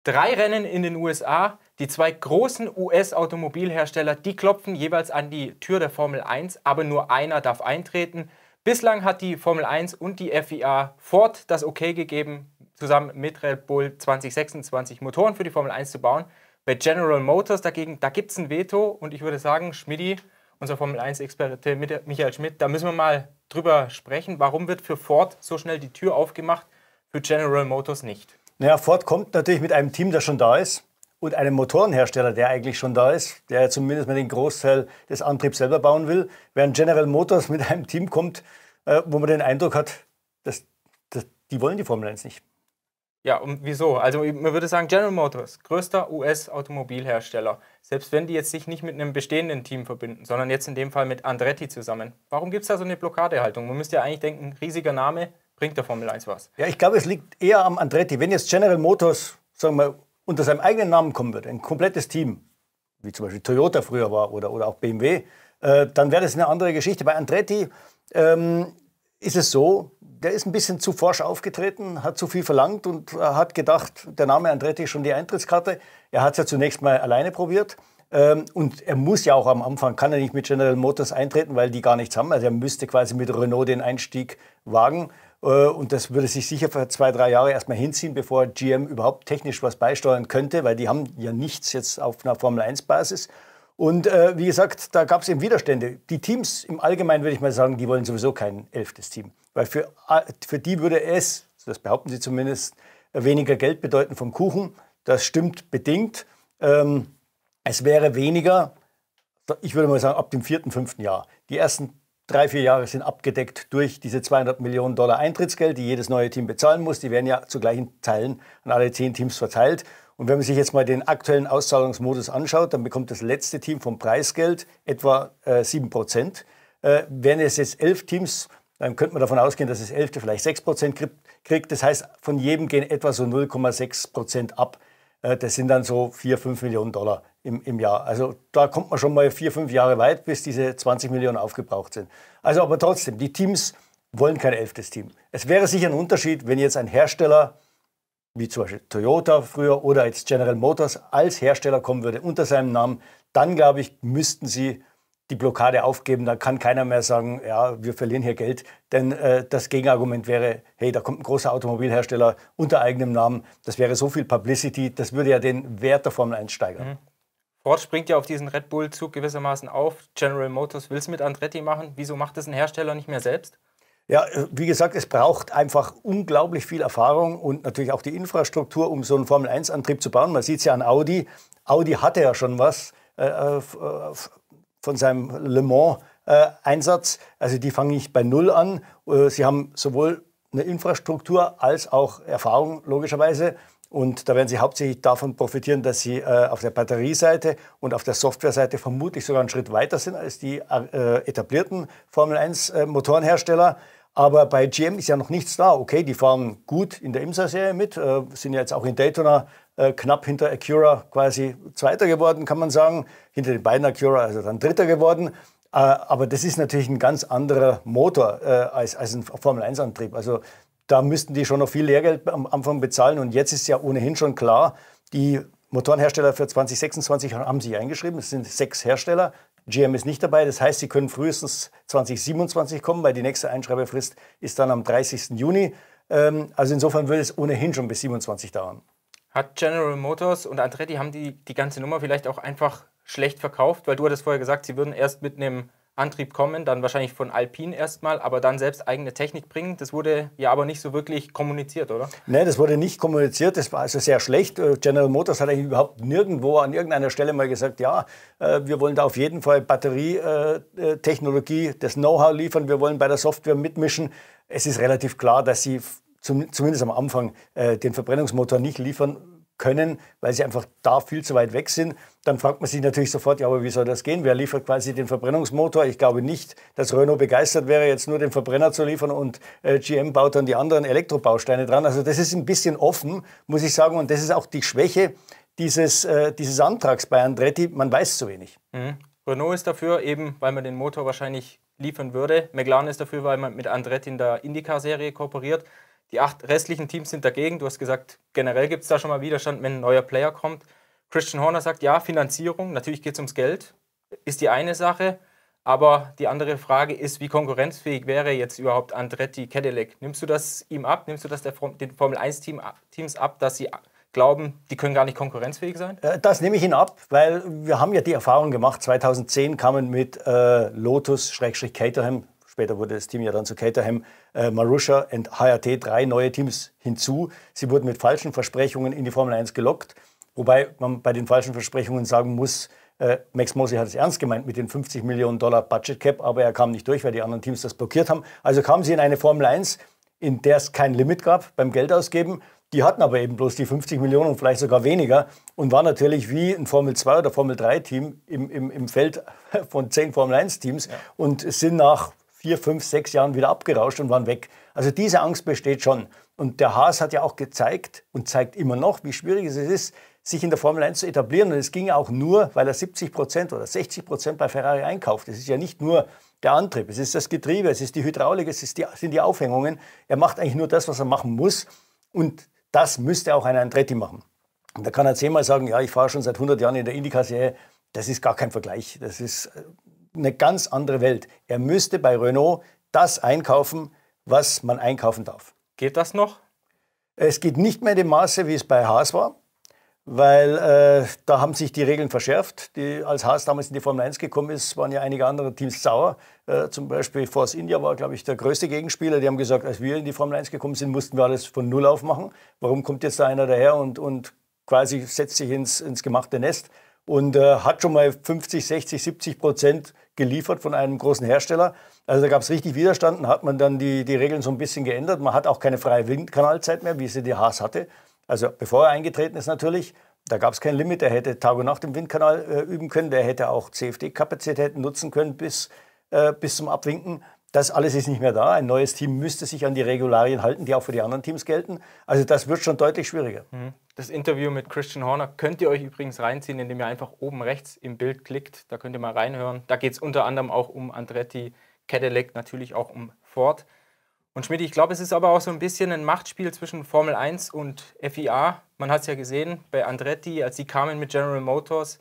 3 Rennen in den USA. Die 2 großen US-Automobilhersteller, die klopfen jeweils an die Tür der Formel 1, aber nur einer darf eintreten. Bislang hat die Formel 1 und die FIA Ford das Okay gegeben, zusammen mit Red Bull 2026 Motoren für die Formel 1 zu bauen. Bei General Motors dagegen, da gibt es ein Veto und ich würde sagen, Schmidti, unser Formel 1-Experte Michael Schmidt, da müssen wir mal drüber sprechen. Warum wird für Ford so schnell die Tür aufgemacht, für General Motors nicht? Naja, Ford kommt natürlich mit einem Team, das schon da ist und einem Motorenhersteller, der eigentlich schon da ist, der zumindest mal den Großteil des Antriebs selber bauen will, während General Motors mit einem Team kommt, wo man den Eindruck hat, dass die wollen die Formel 1 nicht. Ja, und wieso? Also man würde sagen, General Motors, größter US-Automobilhersteller, selbst wenn die jetzt sich nicht mit einem bestehenden Team verbinden, sondern jetzt in dem Fall mit Andretti zusammen. Warum gibt es da so eine Blockadehaltung? Man müsste ja eigentlich denken, riesiger Name, bringt der Formel 1 was? Ja, ich glaube, es liegt eher am Andretti. Wenn jetzt General Motors, sagen wir, unter seinem eigenen Namen kommen würde, ein komplettes Team, wie zum Beispiel Toyota früher war oder auch BMW, dann wäre das eine andere Geschichte. Bei Andretti ist es so, der ist ein bisschen zu forsch aufgetreten, hat zu viel verlangt und hat gedacht, der Name Andretti ist schon die Eintrittskarte. Er hat es ja zunächst mal alleine probiert. Und er muss ja auch am Anfang, kann er nicht mit General Motors eintreten, weil die gar nichts haben. Also er müsste quasi mit Renault den Einstieg wagen. Und das würde sich sicher für 2, 3 Jahre erstmal hinziehen, bevor GM überhaupt technisch was beisteuern könnte, weil die haben ja nichts jetzt auf einer Formel-1-Basis. Und wie gesagt, da gab es eben Widerstände. Die Teams im Allgemeinen, würde ich mal sagen, die wollen sowieso kein 11. Team. Weil für die würde es, das behaupten sie zumindest, weniger Geld bedeuten vom Kuchen. Das stimmt bedingt. Es wäre weniger, ich würde mal sagen, ab dem 4., 5. Jahr. Die ersten 3, 4 Jahre sind abgedeckt durch diese $200 Millionen Eintrittsgeld, die jedes neue Team bezahlen muss. Die werden ja zu gleichen Teilen an alle 10 Teams verteilt. Und wenn man sich jetzt mal den aktuellen Auszahlungsmodus anschaut, dann bekommt das letzte Team vom Preisgeld etwa 7%. Wären es jetzt 11 Teams, dann könnte man davon ausgehen, dass das 11. vielleicht 6% kriegt. Das heißt, von jedem gehen etwa so 0,6% ab. Das sind dann so 4, 5 Millionen Dollar im Jahr. Also da kommt man schon mal 4, 5 Jahre weit, bis diese 20 Millionen aufgebraucht sind. Also aber trotzdem, die Teams wollen kein 11. Team. Es wäre sicher ein Unterschied, wenn jetzt ein Hersteller, wie zum Beispiel Toyota früher oder jetzt General Motors, als Hersteller kommen würde unter seinem Namen. Dann, glaube ich, müssten sie die Blockade aufgeben. Da kann keiner mehr sagen, ja, wir verlieren hier Geld. Denn das Gegenargument wäre, hey, da kommt ein großer Automobilhersteller unter eigenem Namen. Das wäre so viel Publicity, das würde ja den Wert der Formel 1 steigern. Mhm. Ford springt ja auf diesen Red Bull-Zug gewissermaßen auf. General Motors will es mit Andretti machen. Wieso macht das ein Hersteller nicht mehr selbst? Ja, wie gesagt, es braucht einfach unglaublich viel Erfahrung und natürlich auch die Infrastruktur, um so einen Formel-1-Antrieb zu bauen. Man sieht es ja an Audi. Audi hatte ja schon was von seinem Le Mans-Einsatz. Also die fangen nicht bei Null an. Sie haben sowohl eine Infrastruktur als auch Erfahrung, logischerweise. Und da werden sie hauptsächlich davon profitieren, dass sie auf der Batterieseite und auf der Softwareseite vermutlich sogar einen Schritt weiter sind als die etablierten Formel-1-Motorenhersteller. Aber bei GM ist ja noch nichts da. Okay, die fahren gut in der IMSA-Serie mit, sind ja jetzt auch in Daytona knapp hinter Acura quasi Zweiter geworden, kann man sagen. Hinter den beiden Acura, also dann Dritter geworden. Aber das ist natürlich ein ganz anderer Motor als ein Formel-1-Antrieb. Also da müssten die schon noch viel Lehrgeld am Anfang bezahlen. Und jetzt ist ja ohnehin schon klar, die Motorenhersteller für 2026 haben sich eingeschrieben. Es sind 6 Hersteller. GM ist nicht dabei. Das heißt, sie können frühestens 2027 kommen, weil die nächste Einschreibefrist ist dann am 30. Juni. Also insofern würde es ohnehin schon bis 27 dauern. Hat General Motors und Andretti, haben die ganze Nummer vielleicht auch einfach schlecht verkauft? Weil du hattest vorher gesagt, sie würden erst mit einem Antrieb kommen, dann wahrscheinlich von Alpine erstmal, aber dann selbst eigene Technik bringen. Das wurde ja aber nicht so wirklich kommuniziert, oder? Nein, das wurde nicht kommuniziert. Das war also sehr schlecht. General Motors hat eigentlich überhaupt nirgendwo an irgendeiner Stelle mal gesagt, ja, wir wollen da auf jeden Fall Batterietechnologie, das Know-how liefern, wir wollen bei der Software mitmischen. Es ist relativ klar, dass sie zumindest am Anfang den Verbrennungsmotor nicht liefern können, weil sie einfach da viel zu weit weg sind. Dann fragt man sich natürlich sofort, ja, aber wie soll das gehen? Wer liefert quasi den Verbrennungsmotor? Ich glaube nicht, dass Renault begeistert wäre, jetzt nur den Verbrenner zu liefern und GM baut dann die anderen Elektrobausteine dran. Also das ist ein bisschen offen, muss ich sagen. Und das ist auch die Schwäche dieses Antrags bei Andretti. Man weiß zu wenig. Mhm. Renault ist dafür, eben weil man den Motor wahrscheinlich liefern würde. McLaren ist dafür, weil man mit Andretti in der IndyCar-Serie kooperiert. Die 8 restlichen Teams sind dagegen. Du hast gesagt, generell gibt es da schon mal Widerstand, wenn ein neuer Player kommt. Christian Horner sagt, ja, Finanzierung, natürlich geht es ums Geld, ist die eine Sache. Aber die andere Frage ist, wie konkurrenzfähig wäre jetzt überhaupt Andretti Cadillac? Nimmst du das ihm ab? Nimmst du das den Formel-1-Teams ab, dass sie glauben, die können gar nicht konkurrenzfähig sein? Das nehme ich Ihnen ab, weil wir haben ja die Erfahrung gemacht, 2010 kamen mit Lotus-Caterham, später wurde das Team ja dann zu Caterham, Marussia und HRT 3 neue Teams hinzu. Sie wurden mit falschen Versprechungen in die Formel 1 gelockt, wobei man bei den falschen Versprechungen sagen muss, Max Mosley hat es ernst gemeint mit den 50 Millionen Dollar Budget Cap, aber er kam nicht durch, weil die anderen Teams das blockiert haben. Also kamen sie in eine Formel 1, in der es kein Limit gab beim Geldausgeben. Die hatten aber eben bloß die 50 Millionen und vielleicht sogar weniger und waren natürlich wie ein Formel 2 oder Formel 3 Team im Feld von 10 Formel 1 Teams und sind nach 4, 5, 6 Jahren wieder abgerauscht und waren weg. Also diese Angst besteht schon. Und der Haas hat ja auch gezeigt und zeigt immer noch, wie schwierig es ist, sich in der Formel 1 zu etablieren. Und es ging auch nur, weil er 70% oder 60% bei Ferrari einkauft. Es ist ja nicht nur der Antrieb, es ist das Getriebe, es ist die Hydraulik, sind die Aufhängungen. Er macht eigentlich nur das, was er machen muss. Und das müsste auch ein Andretti machen. Und da kann er 10-mal sagen, ja, ich fahre schon seit 100 Jahren in der IndyCar-Serie. Das ist gar kein Vergleich. Das ist eine ganz andere Welt. Er müsste bei Renault das einkaufen, was man einkaufen darf. Geht das noch? Es geht nicht mehr in dem Maße, wie es bei Haas war, weil da haben sich die Regeln verschärft. Als Haas damals in die Formel 1 gekommen ist, waren ja einige andere Teams sauer. Zum Beispiel Force India war, glaube ich, der größte Gegenspieler. Die haben gesagt, als wir in die Formel 1 gekommen sind, mussten wir alles von Null aufmachen. Warum kommt jetzt da einer daher und quasi setzt sich ins gemachte Nest und hat schon mal 50, 60, 70% geliefert von einem großen Hersteller. Also da gab es richtig Widerstand, hat man dann die Regeln so ein bisschen geändert. Man hat auch keine freie Windkanalzeit mehr, wie sie die Haas hatte. Also bevor er eingetreten ist natürlich, da gab es kein Limit. Er hätte Tag und Nacht im Windkanal üben können. Der hätte auch CFD-Kapazitäten nutzen können bis zum Abwinken. Das alles ist nicht mehr da. Ein neues Team müsste sich an die Regularien halten, die auch für die anderen Teams gelten. Also das wird schon deutlich schwieriger. Das Interview mit Christian Horner könnt ihr euch übrigens reinziehen, indem ihr einfach oben rechts im Bild klickt. Da könnt ihr mal reinhören. Da geht es unter anderem auch um Andretti Cadillac, natürlich auch um Ford. Und Schmidt, ich glaube, es ist aber auch so ein bisschen ein Machtspiel zwischen Formel 1 und FIA. Man hat es ja gesehen, bei Andretti, als sie kamen mit General Motors,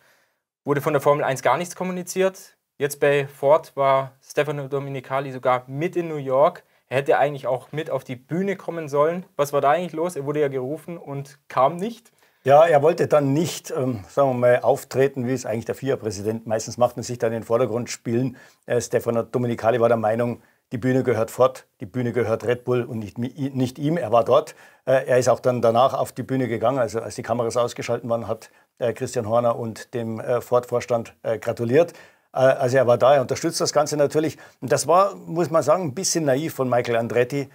wurde von der Formel 1 gar nichts kommuniziert. Jetzt bei Ford war Stefano Domenicali sogar mit in New York. Er hätte eigentlich auch mit auf die Bühne kommen sollen. Was war da eigentlich los? Er wurde ja gerufen und kam nicht. Ja, er wollte dann nicht, sagen wir mal, auftreten, wie es eigentlich der FIA-Präsident meistens macht und sich dann in den Vordergrund spielen. Stefano Domenicali war der Meinung, die Bühne gehört Ford, die Bühne gehört Red Bull und nicht ihm. Er war dort. Er ist auch dann danach auf die Bühne gegangen. Also als die Kameras ausgeschaltet waren, hat Christian Horner und dem Ford-Vorstand gratuliert. Also er war da, er unterstützt das Ganze natürlich. Und das war, muss man sagen, ein bisschen naiv von Michael Andretti,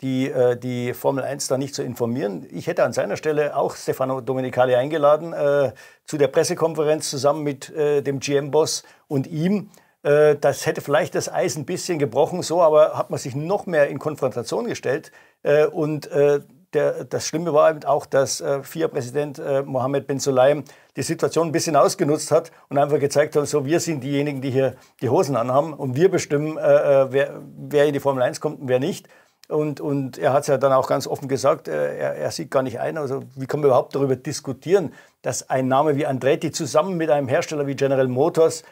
die Formel 1 da nicht zu informieren. Ich hätte an seiner Stelle auch Stefano Domenicali eingeladen zu der Pressekonferenz zusammen mit dem GM-Boss und ihm. Das hätte vielleicht das Eis ein bisschen gebrochen, so, aber hat man sich noch mehr in Konfrontation gestellt. Das Schlimme war eben auch, dass FIA-Präsident Mohammed bin Sulayem die Situation ein bisschen ausgenutzt hat und einfach gezeigt hat, so, wir sind diejenigen, die hier die Hosen anhaben und wir bestimmen, wer in die Formel 1 kommt und wer nicht. Und er hat es ja dann auch ganz offen gesagt, er sieht gar nicht ein, also wie kann man überhaupt darüber diskutieren, dass ein Name wie Andretti zusammen mit einem Hersteller wie General Motors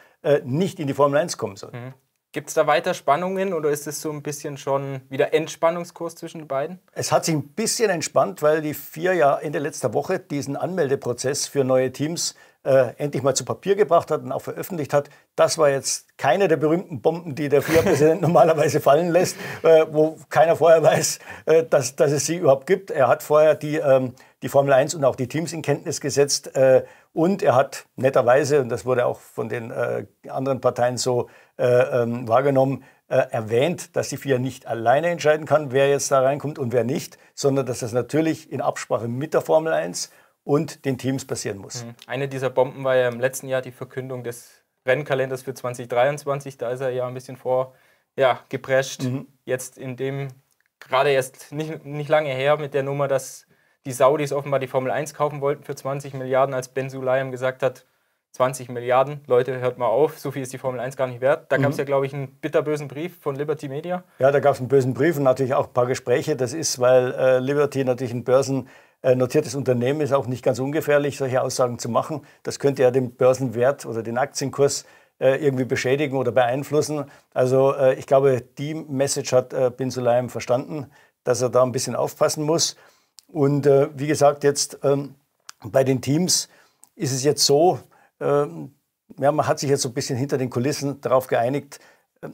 nicht in die Formel 1 kommen soll. Gibt es da weiter Spannungen oder ist es so ein bisschen schon wieder Entspannungskurs zwischen den beiden? Es hat sich ein bisschen entspannt, weil die FIA ja Ende letzter Woche diesen Anmeldeprozess für neue Teams endlich mal zu Papier gebracht hat und auch veröffentlicht hat. Das war jetzt keine der berühmten Bomben, die der FIA-Präsident normalerweise fallen lässt, wo keiner vorher weiß, dass es sie überhaupt gibt. Er hat vorher die Formel 1 und auch die Teams in Kenntnis gesetzt und er hat netterweise, und das wurde auch von den anderen Parteien so wahrgenommen, erwähnt, dass die FIA nicht alleine entscheiden kann, wer jetzt da reinkommt und wer nicht, sondern dass das natürlich in Absprache mit der Formel 1 und den Teams passieren muss. Eine dieser Bomben war ja im letzten Jahr die Verkündung des Rennkalenders für 2023. Da ist er ja ein bisschen geprescht. Jetzt in dem, gerade erst nicht lange her mit der Nummer, dass die Saudis offenbar die Formel 1 kaufen wollten für 20 Milliarden, als Ben Sulayem gesagt hat, 20 Milliarden, Leute, hört mal auf, so viel ist die Formel 1 gar nicht wert. Da gab es ja, glaube ich, einen bitterbösen Brief von Liberty Media. Ja, da gab es einen bösen Brief und natürlich auch ein paar Gespräche. Das ist, weil Liberty natürlich ein börsennotiertes Unternehmen ist, auch nicht ganz ungefährlich, solche Aussagen zu machen. Das könnte ja den Börsenwert oder den Aktienkurs irgendwie beschädigen oder beeinflussen. Also ich glaube, die Message hat Bin Sulayem verstanden, dass er da ein bisschen aufpassen muss. Und wie gesagt, jetzt bei den Teams ist es jetzt so, ja, man hat sich jetzt so ein bisschen hinter den Kulissen darauf geeinigt.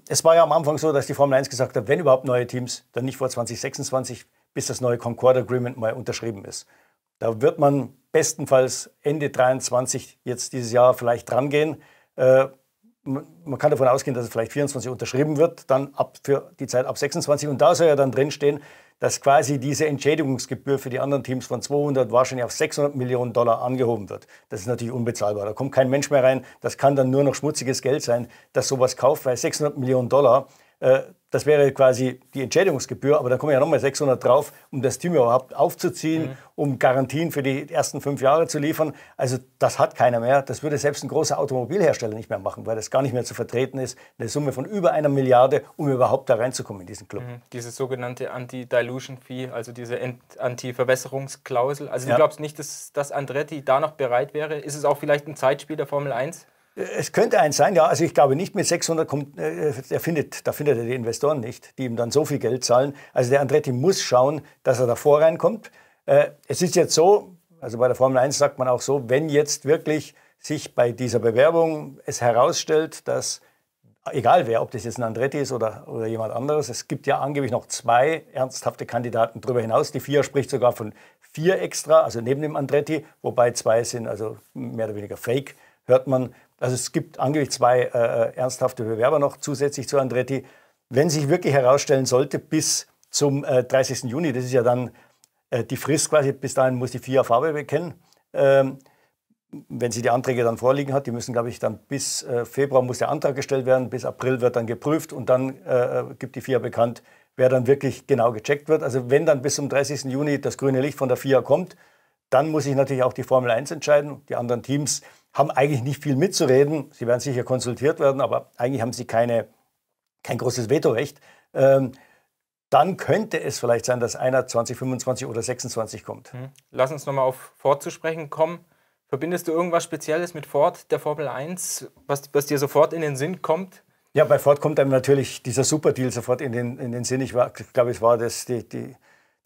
Es war ja am Anfang so, dass die Formel 1 gesagt hat, wenn überhaupt neue Teams, dann nicht vor 2026, bis das neue Concord Agreement mal unterschrieben ist. Da wird man bestenfalls Ende 23 jetzt dieses Jahr vielleicht dran gehen. Man kann davon ausgehen, dass es vielleicht 24 unterschrieben wird, dann für die Zeit ab 26. Und da soll ja dann drinstehen, dass quasi diese Entschädigungsgebühr für die anderen Teams von 200 wahrscheinlich auf 600 Millionen Dollar angehoben wird. Das ist natürlich unbezahlbar. Da kommt kein Mensch mehr rein. Das kann dann nur noch schmutziges Geld sein, das sowas kauft, weil 600 Millionen Dollar, das wäre quasi die Entschädigungsgebühr, aber da kommen ja nochmal 600 drauf, um das Team überhaupt aufzuziehen, um Garantien für die ersten 5 Jahre zu liefern. Also das hat keiner mehr. Das würde selbst ein großer Automobilhersteller nicht mehr machen, weil das gar nicht mehr zu vertreten ist. Eine Summe von über 1 Milliarde, um überhaupt da reinzukommen in diesen Club. Diese sogenannte Anti-Dilution-Fee, also diese Anti-Verwässerungsklausel. Also du glaubst nicht, dass Andretti da noch bereit wäre? Ist es auch vielleicht ein Zeitspiel der Formel 1? Es könnte eins sein, ja. Also ich glaube nicht, mit 600 kommt, da findet er die Investoren nicht, die ihm dann so viel Geld zahlen. Also der Andretti muss schauen, dass er davor reinkommt. Es ist jetzt so, also bei der Formel 1 sagt man auch so, wenn jetzt wirklich sich bei dieser Bewerbung es herausstellt, dass, egal wer, ob das jetzt ein Andretti ist oder jemand anderes, es gibt ja angeblich noch 2 ernsthafte Kandidaten darüber hinaus. Die FIA spricht sogar von 4 extra, also neben dem Andretti, wobei 2 sind also mehr oder weniger fake, hört man. Also es gibt angeblich 2 ernsthafte Bewerber noch zusätzlich zu Andretti. Wenn sich wirklich herausstellen sollte, bis zum 30. Juni, das ist ja dann die Frist quasi, bis dahin muss die FIA Farbe bekennen. Wenn sie die Anträge dann vorliegen hat, die müssen, glaube ich, dann bis Februar muss der Antrag gestellt werden, bis April wird dann geprüft und dann gibt die FIA bekannt, wer dann wirklich genau gecheckt wird. Also wenn dann bis zum 30. Juni das grüne Licht von der FIA kommt, dann muss sich natürlich auch die Formel 1 entscheiden. Die anderen Teams haben eigentlich nicht viel mitzureden. Sie werden sicher konsultiert werden, aber eigentlich haben sie kein großes Vetorecht. Dann könnte es vielleicht sein, dass einer 2025 oder 26 kommt. Lass uns nochmal auf Ford zu sprechen kommen. Verbindest du irgendwas Spezielles mit Ford, der Formel 1, was dir sofort in den Sinn kommt? Ja, bei Ford kommt einem natürlich dieser Superdeal sofort in den Sinn. Ich glaube, es war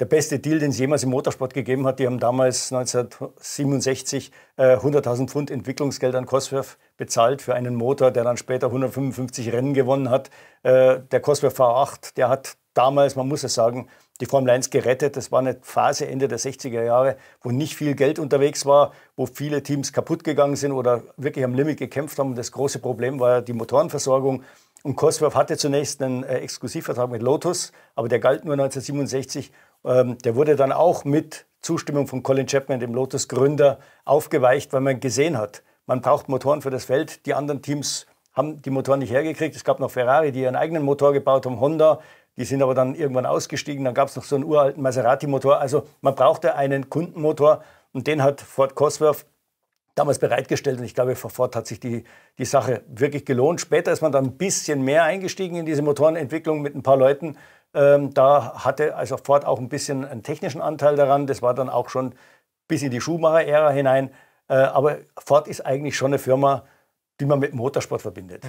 der beste Deal, den es jemals im Motorsport gegeben hat. Die haben damals 1967 100.000 Pfund Entwicklungsgeld an Cosworth bezahlt für einen Motor, der dann später 155 Rennen gewonnen hat. Der Cosworth V8, der hat damals, man muss es sagen, die Formel 1 gerettet. Das war eine Phase Ende der 60er Jahre, wo nicht viel Geld unterwegs war, wo viele Teams kaputt gegangen sind oder wirklich am Limit gekämpft haben. Und das große Problem war ja die Motorenversorgung. Und Cosworth hatte zunächst einen Exklusivvertrag mit Lotus, aber der galt nur 1967. Der wurde dann auch mit Zustimmung von Colin Chapman, dem Lotus-Gründer, aufgeweicht, weil man gesehen hat, man braucht Motoren für das Feld. Die anderen Teams haben die Motoren nicht hergekriegt. Es gab noch Ferrari, die ihren eigenen Motor gebaut haben, Honda. Die sind aber dann irgendwann ausgestiegen. Dann gab es noch so einen uralten Maserati-Motor. Also man brauchte einen Kundenmotor und den hat Ford Cosworth damals bereitgestellt. Und ich glaube, für Ford hat sich die Sache wirklich gelohnt. Später ist man dann ein bisschen mehr eingestiegen in diese Motorenentwicklung mit ein paar Leuten. Da hatte also Ford auch ein bisschen einen technischen Anteil daran. Das war dann auch schon bis in die Schumacher-Ära hinein. Aber Ford ist eigentlich schon eine Firma, die man mit Motorsport verbindet.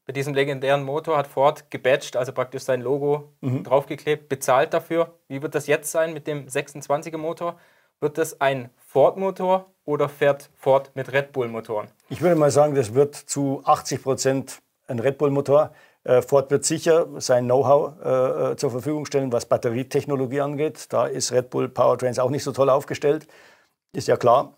Bei diesem legendären Motor hat Ford gebadgt, also praktisch sein Logo draufgeklebt, bezahlt dafür. Wie wird das jetzt sein mit dem 26er Motor? Wird das ein Ford-Motor oder fährt Ford mit Red Bull-Motoren? Ich würde mal sagen, das wird zu 80% ein Red Bull-Motor. Ford wird sicher sein Know-how zur Verfügung stellen, was Batterietechnologie angeht. Da ist Red Bull Powertrains auch nicht so toll aufgestellt, ist ja klar.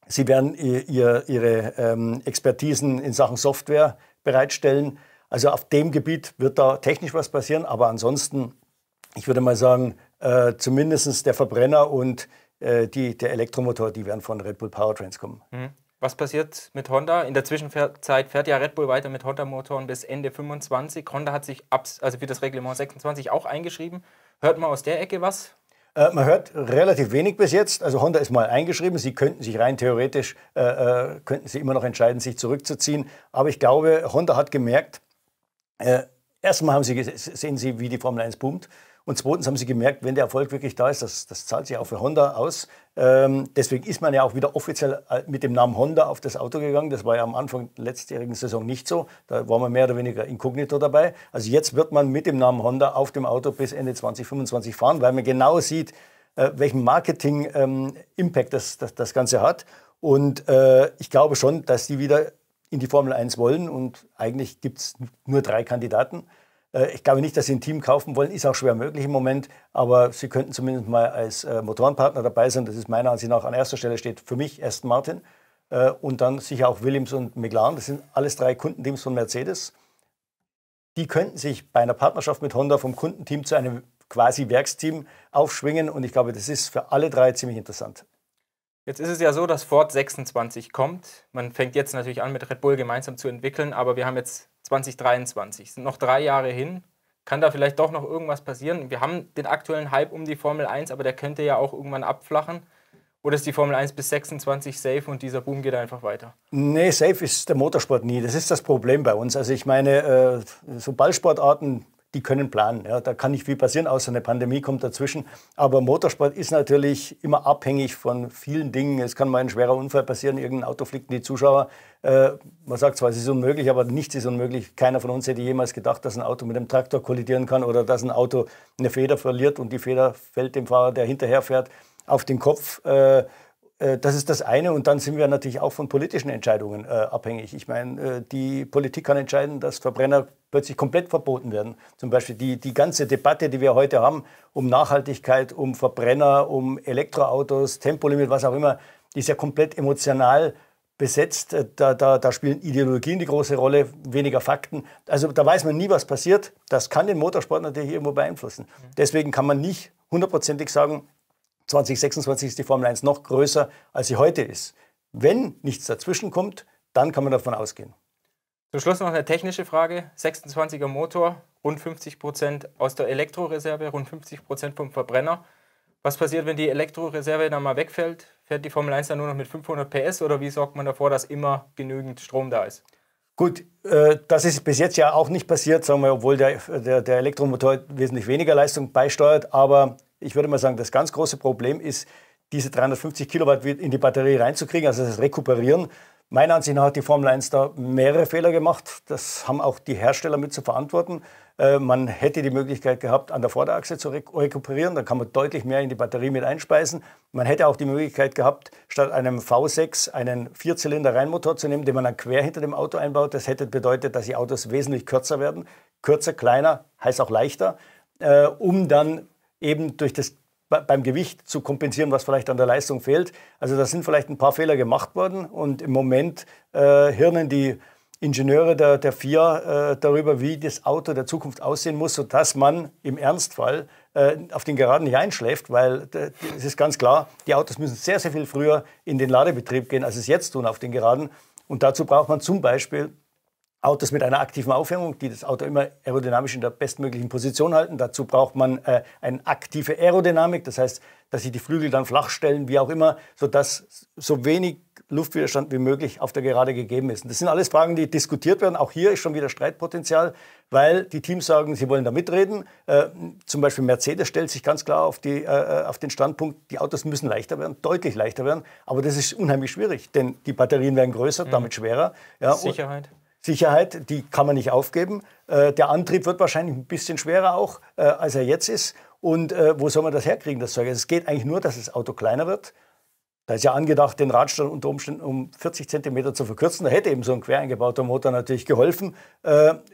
Sie werden ihre Expertisen in Sachen Software bereitstellen. Also auf dem Gebiet wird da technisch was passieren, aber ansonsten, ich würde mal sagen, zumindest der Verbrenner und der Elektromotor, die werden von Red Bull Powertrains kommen. Was passiert mit Honda? In der Zwischenzeit fährt ja Red Bull weiter mit Honda-Motoren bis Ende 25. Honda hat sich für das Reglement 26 auch eingeschrieben. Hört man aus der Ecke was? Man hört relativ wenig bis jetzt. Also Honda ist mal eingeschrieben. Sie könnten sich rein theoretisch, könnten sie immer noch entscheiden, sich zurückzuziehen. Aber ich glaube, Honda hat gemerkt, erstmal sehen sie, wie die Formel 1 boomt. Und zweitens haben sie gemerkt, wenn der Erfolg wirklich da ist, das zahlt sich auch für Honda aus. Deswegen ist man ja auch wieder offiziell mit dem Namen Honda auf das Auto gegangen. Das war ja am Anfang der letztjährigen Saison nicht so. Da war man mehr oder weniger inkognito dabei. Also jetzt wird man mit dem Namen Honda auf dem Auto bis Ende 2025 fahren, weil man genau sieht, welchen Marketing-Impact das Ganze hat. Und ich glaube schon, dass die wieder in die Formel 1 wollen. Und eigentlich gibt es nur 3 Kandidaten. Ich glaube nicht, dass sie ein Team kaufen wollen, ist auch schwer möglich im Moment, aber sie könnten zumindest mal als Motorenpartner dabei sein. Das ist meiner Ansicht nach an erster Stelle steht für mich Aston Martin und dann sicher auch Williams und McLaren. Das sind alles 3 Kundenteams von Mercedes. Die könnten sich bei einer Partnerschaft mit Honda vom Kundenteam zu einem quasi Werksteam aufschwingen und ich glaube, das ist für alle 3 ziemlich interessant. Jetzt ist es ja so, dass Ford 26 kommt. Man fängt jetzt natürlich an, mit Red Bull gemeinsam zu entwickeln, aber wir haben jetzt 2023. Es sind noch 3 Jahre hin. Kann da vielleicht doch noch irgendwas passieren? Wir haben den aktuellen Hype um die Formel 1, aber der könnte ja auch irgendwann abflachen. Oder ist die Formel 1 bis 26 safe und dieser Boom geht einfach weiter? Nee, safe ist der Motorsport nie. Das ist das Problem bei uns. Also ich meine, so Ballsportarten, die können planen. Ja, da kann nicht viel passieren, außer eine Pandemie kommt dazwischen. Aber Motorsport ist natürlich immer abhängig von vielen Dingen. Es kann mal ein schwerer Unfall passieren, irgendein Auto fliegt in die Zuschauer. Man sagt zwar, es ist unmöglich, aber nichts ist unmöglich. Keiner von uns hätte jemals gedacht, dass ein Auto mit einem Traktor kollidieren kann oder dass ein Auto eine Feder verliert und die Feder fällt dem Fahrer, der hinterher fährt, auf den Kopf. Das ist das eine und dann sind wir natürlich auch von politischen Entscheidungen abhängig. Ich meine, die Politik kann entscheiden, dass Verbrenner plötzlich komplett verboten werden. Zum Beispiel die ganze Debatte, die wir heute haben, um Nachhaltigkeit, um Verbrenner, um Elektroautos, Tempolimit, was auch immer, die ist ja komplett emotional besetzt. Da spielen Ideologien die große Rolle, weniger Fakten. Also da weiß man nie, was passiert. Das kann den Motorsport natürlich irgendwo beeinflussen. Deswegen kann man nicht hundertprozentig sagen, 2026 ist die Formel 1 noch größer, als sie heute ist. Wenn nichts dazwischen kommt, dann kann man davon ausgehen. Zum Schluss noch eine technische Frage. 26er Motor, rund 50% aus der Elektroreserve, rund 50% vom Verbrenner. Was passiert, wenn die Elektroreserve dann mal wegfällt? Fährt die Formel 1 dann nur noch mit 500 PS oder wie sorgt man davor, dass immer genügend Strom da ist? Gut, das ist bis jetzt ja auch nicht passiert, sagen wir, obwohl der Elektromotor wesentlich weniger Leistung beisteuert. Aber ich würde mal sagen, das ganz große Problem ist, diese 350 Kilowatt in die Batterie reinzukriegen, also das Rekuperieren. Meiner Ansicht nach hat die Formel 1 da mehrere Fehler gemacht. Das haben auch die Hersteller mit zu verantworten. Man hätte die Möglichkeit gehabt, an der Vorderachse zu rekuperieren. Dann kann man deutlich mehr in die Batterie mit einspeisen. Man hätte auch die Möglichkeit gehabt, statt einem V6 einen Vierzylinder-Reihenmotor zu nehmen, den man dann quer hinter dem Auto einbaut. Das hätte bedeutet, dass die Autos wesentlich kürzer werden. Kürzer, kleiner, heißt auch leichter, um dann eben beim Gewicht zu kompensieren, was vielleicht an der Leistung fehlt. Also da sind vielleicht ein paar Fehler gemacht worden und im Moment hirnen die Ingenieure der FIA darüber, wie das Auto der Zukunft aussehen muss, sodass man im Ernstfall auf den Geraden nicht einschläft, weil es ist ganz klar, die Autos müssen sehr, sehr viel früher in den Ladebetrieb gehen, als es jetzt tun auf den Geraden. Und dazu braucht man zum Beispiel Autos mit einer aktiven Aufhängung, die das Auto immer aerodynamisch in der bestmöglichen Position halten. Dazu braucht man eine aktive Aerodynamik, das heißt, dass sich die Flügel dann flach stellen, wie auch immer, sodass so wenig Luftwiderstand wie möglich auf der Gerade gegeben ist. Und das sind alles Fragen, die diskutiert werden. Auch hier ist schon wieder Streitpotenzial, weil die Teams sagen, sie wollen da mitreden. Zum Beispiel Mercedes stellt sich ganz klar auf den Standpunkt, die Autos müssen leichter werden, deutlich leichter werden. Aber das ist unheimlich schwierig, denn die Batterien werden größer, damit schwerer. Ja, Sicherheit, die kann man nicht aufgeben. Der Antrieb wird wahrscheinlich ein bisschen schwerer auch, als er jetzt ist. Und wo soll man das herkriegen, das Zeug? Also es geht eigentlich nur, dass das Auto kleiner wird. Da ist ja angedacht, den Radstand unter Umständen um 40 cm zu verkürzen. Da hätte eben so ein quer eingebauter Motor natürlich geholfen.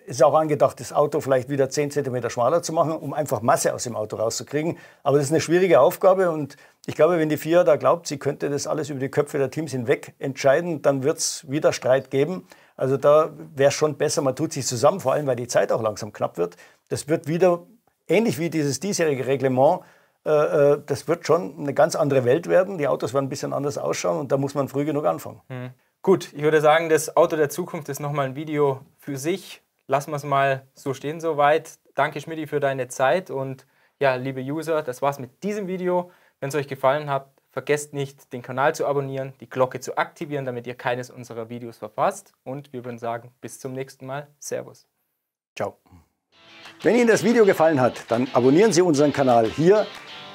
Ist auch angedacht, das Auto vielleicht wieder 10 cm schmaler zu machen, um einfach Masse aus dem Auto rauszukriegen. Aber das ist eine schwierige Aufgabe und ich glaube, wenn die FIA da glaubt, sie könnte das alles über die Köpfe der Teams hinweg entscheiden, dann wird es wieder Streit geben. Also da wäre es schon besser, man tut sich zusammen, vor allem weil die Zeit auch langsam knapp wird. Das wird wieder, ähnlich wie dieses diesjährige Reglement, das wird schon eine ganz andere Welt werden. Die Autos werden ein bisschen anders ausschauen und da muss man früh genug anfangen. Gut, ich würde sagen, das Auto der Zukunft ist nochmal ein Video für sich. Lassen wir es mal so stehen soweit. Danke, Schmidti, für deine Zeit und Ja, liebe User, das war's mit diesem Video. Wenn es euch gefallen hat, vergesst nicht, den Kanal zu abonnieren, die Glocke zu aktivieren, damit ihr keines unserer Videos verpasst. Und wir würden sagen, bis zum nächsten Mal. Servus. Ciao. Wenn Ihnen das Video gefallen hat, dann abonnieren Sie unseren Kanal hier.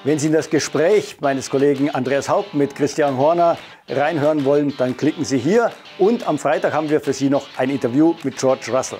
Wenn Sie in das Gespräch meines Kollegen Andreas Haupt mit Christian Horner reinhören wollen, dann klicken Sie hier. Und am Freitag haben wir für Sie noch ein Interview mit George Russell.